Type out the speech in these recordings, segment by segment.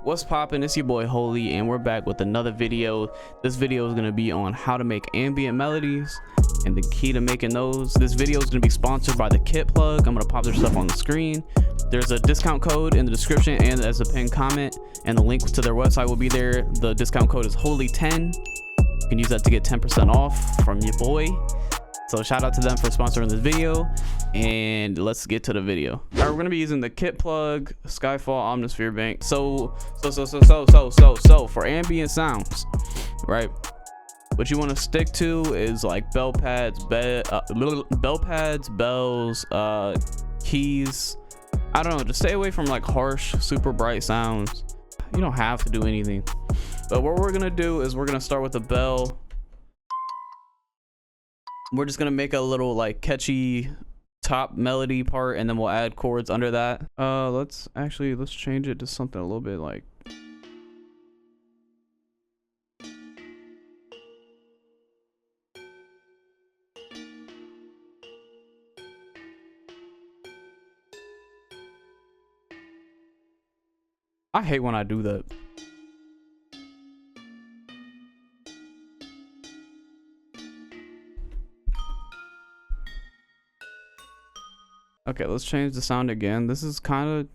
What's poppin'? It's your boy Holy, and we're back with another video. This video is going to be on how to make ambient melodies and the key to making those. This video is going to be sponsored by the Kit Plug. I'm going to pop their stuff on the screen. There's a discount code in the description and as a pinned comment, and the link to their website will be there. The discount code is Holy10. You can use that to get 10% off from your boy. So shout out to them for sponsoring this video, and let's get to the video. All right, we're gonna be using the Kit Plug Skyfall Omnisphere Bank. So for ambient sounds, right? What you want to stick to is like bell pads, bells, keys. I don't know. Just stay away from like harsh, super bright sounds. You don't have to do anything, but what we're gonna do is we're gonna start with the bell. We're just gonna make a little like catchy top melody part, and then we'll add chords under that. Let's change it to something a little bit like, I hate when I do that. Okay, let's change the sound again. This is kind of...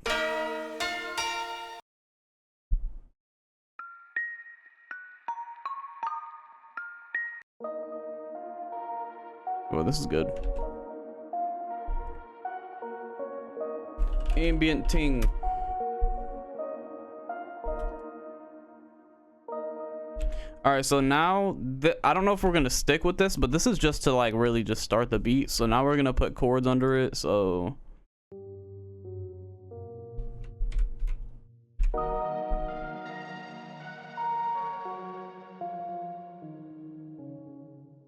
Oh, this is good. Ambient ting. All right, so now I don't know if we're gonna stick with this, but this is just to like really just start the beat. So now we're gonna put chords under it. So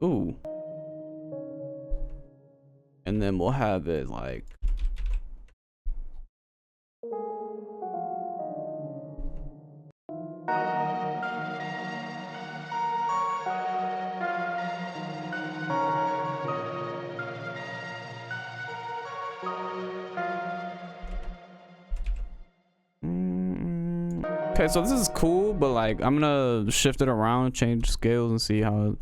ooh, and then we'll have it like, okay, so this is cool, but like I'm gonna shift it around, change scales, and see how it...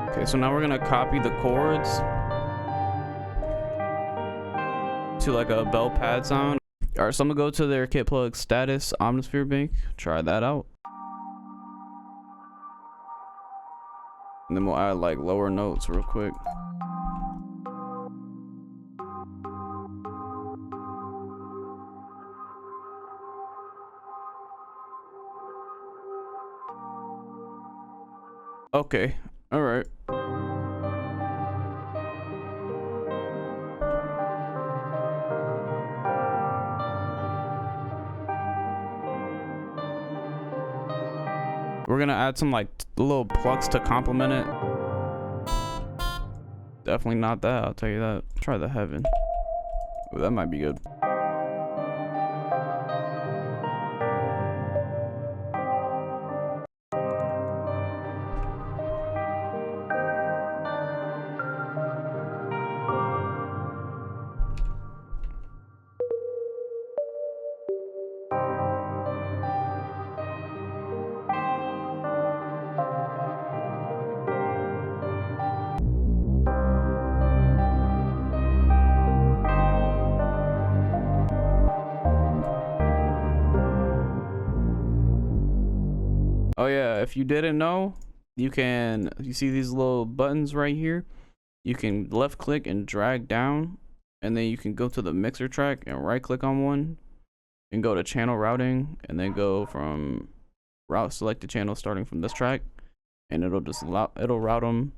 Okay, so now we're gonna copy the chords to like a bell pad sound. All right, so I'm gonna go to their Kit Plug status Omnisphere Bank, try that out, and then we'll add like lower notes real quick. Okay, all right. We're gonna add some like little plugs to complement it. Definitely not that, I'll tell you that. Try the heaven. Ooh, that might be good. Oh yeah, if you didn't know, you see these little buttons right here? You can left click and drag down, and then you can go to the mixer track and right click on one and go to channel routing, and then go from select the channel starting from this track, and it'll route them.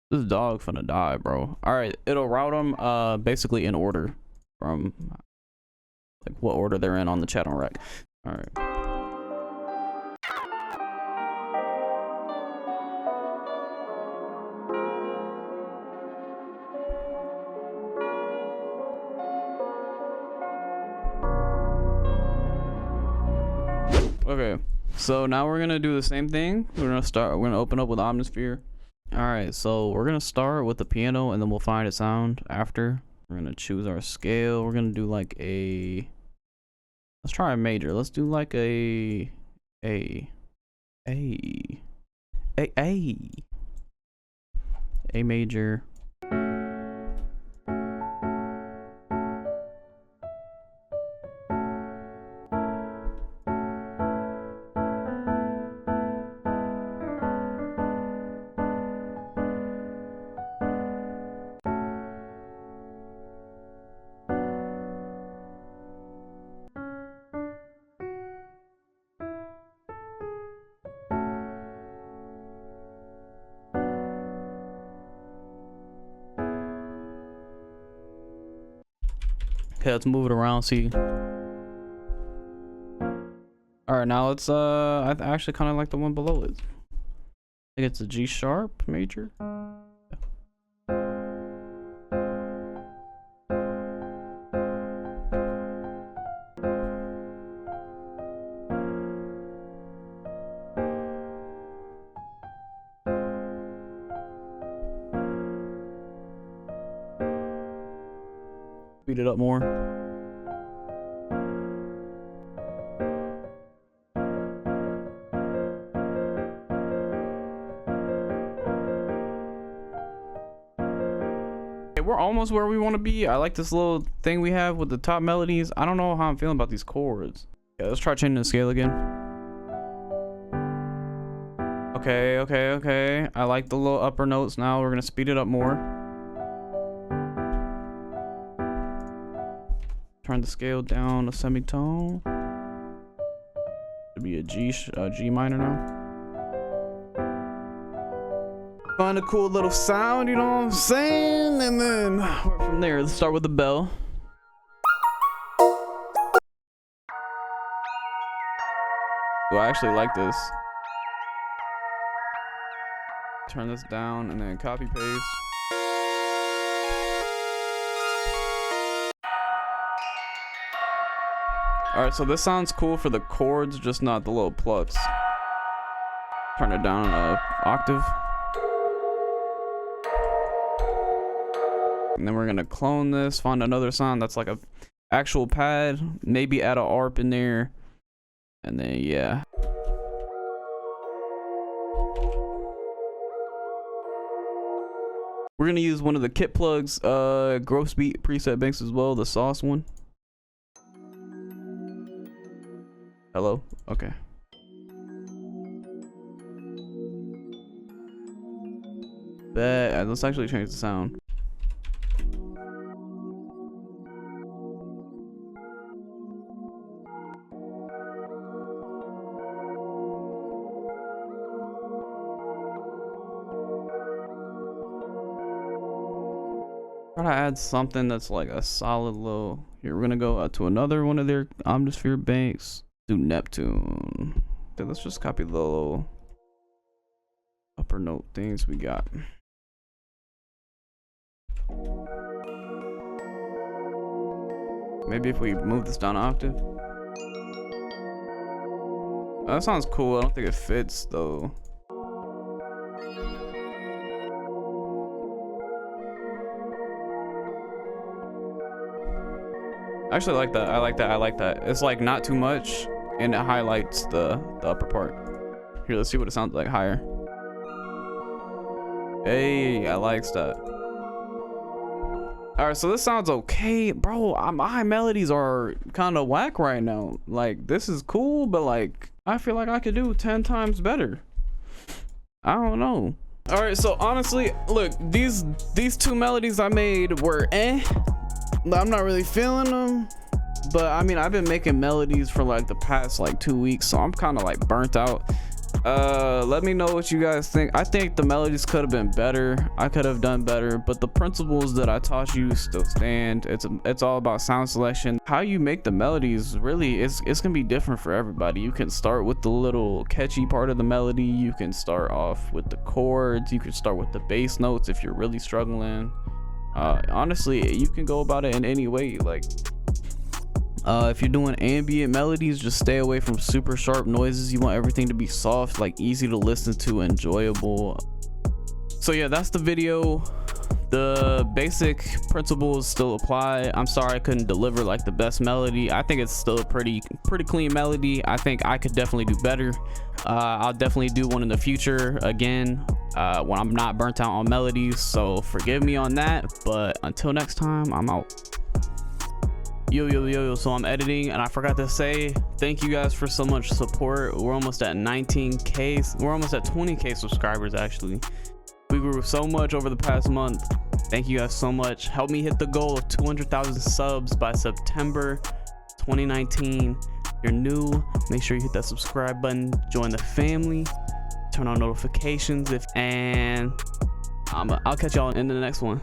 This dog finna die, bro. All right, it'll route them basically in order from like what order they're in on the channel rack. All right. Okay, so now we're gonna do the same thing. We're gonna open up with Omnisphere. All right, so we're gonna start with the piano and then we'll find a sound after. We're gonna choose our scale. We're gonna do like a, let's try a major. Let's do like a major. Okay, let's move it around, see. All right, now let's I actually kind of like the one below it. I think it's a G sharp major. Speed it up more. Okay, we're almost where we want to be. I like this little thing we have with the top melodies. I don't know how I'm feeling about these chords. Okay, let's try changing the scale again. Okay. I like the little upper notes now. We're gonna speed it up more. Turn the scale down a semitone. It'll be a G minor now. Find a cool little sound, you know what I'm saying? And then from there, let's start with the bell. Well, I actually like this. Turn this down and then copy paste. All right, so this sounds cool for the chords, just not the little plucks. Turn it down an octave. And then we're gonna clone this, find another sound that's like a actual pad, maybe add an ARP in there. And then, yeah. We're gonna use one of the kit plugs, gross beat preset banks as well, the sauce one. Hello? Okay. Bet. Let's actually change the sound. Try to add something that's like a solid low. Here, we're gonna go to another one of their Omnisphere banks. Do Neptune. Okay, let's just copy the little upper note things we got. Maybe if we move this down an octave. Oh, that sounds cool. I don't think it fits though. I actually like that. I like that. It's like not too much and it highlights the upper part. Here, let's see what it sounds like higher. Hey, I like that. All right, so this sounds okay, bro. My melodies are kind of whack right now. Like, this is cool, but like, I feel like I could do 10 times better. I don't know. All right, so honestly, look, these two melodies I made were I'm not really feeling them, but I mean, I've been making melodies for like the past like 2 weeks, so I'm kind of like burnt out. Let me know what you guys think. I think the melodies could have been better. I could have done better, but the principles that I taught you still stand. It's all about sound selection. How you make the melodies, really, it's gonna be different for everybody. You can start with the little catchy part of the melody. You can start off with the chords. You can start with the bass notes if you're really struggling. Honestly, you can go about it in any way. Like, If you're doing ambient melodies, just stay away from super sharp noises. You want everything to be soft, like easy to listen to, enjoyable. So yeah, that's the video. The basic principles still apply. I'm sorry I couldn't deliver like the best melody. I think it's still a pretty clean melody. I think I could definitely do better. I'll definitely do one in the future again when I'm not burnt out on melodies, so forgive me on that. But until next time, I'm out. Yo, so I'm editing, and I forgot to say thank you guys for so much support. We're almost at 19k. We're almost at 20k subscribers actually. We grew so much over the past month. Thank you guys so much. Help me hit the goal of 200,000 subs by September 2019. If you're new, make sure you hit that subscribe button, join the family, turn on notifications, and I'll catch y'all in the next one.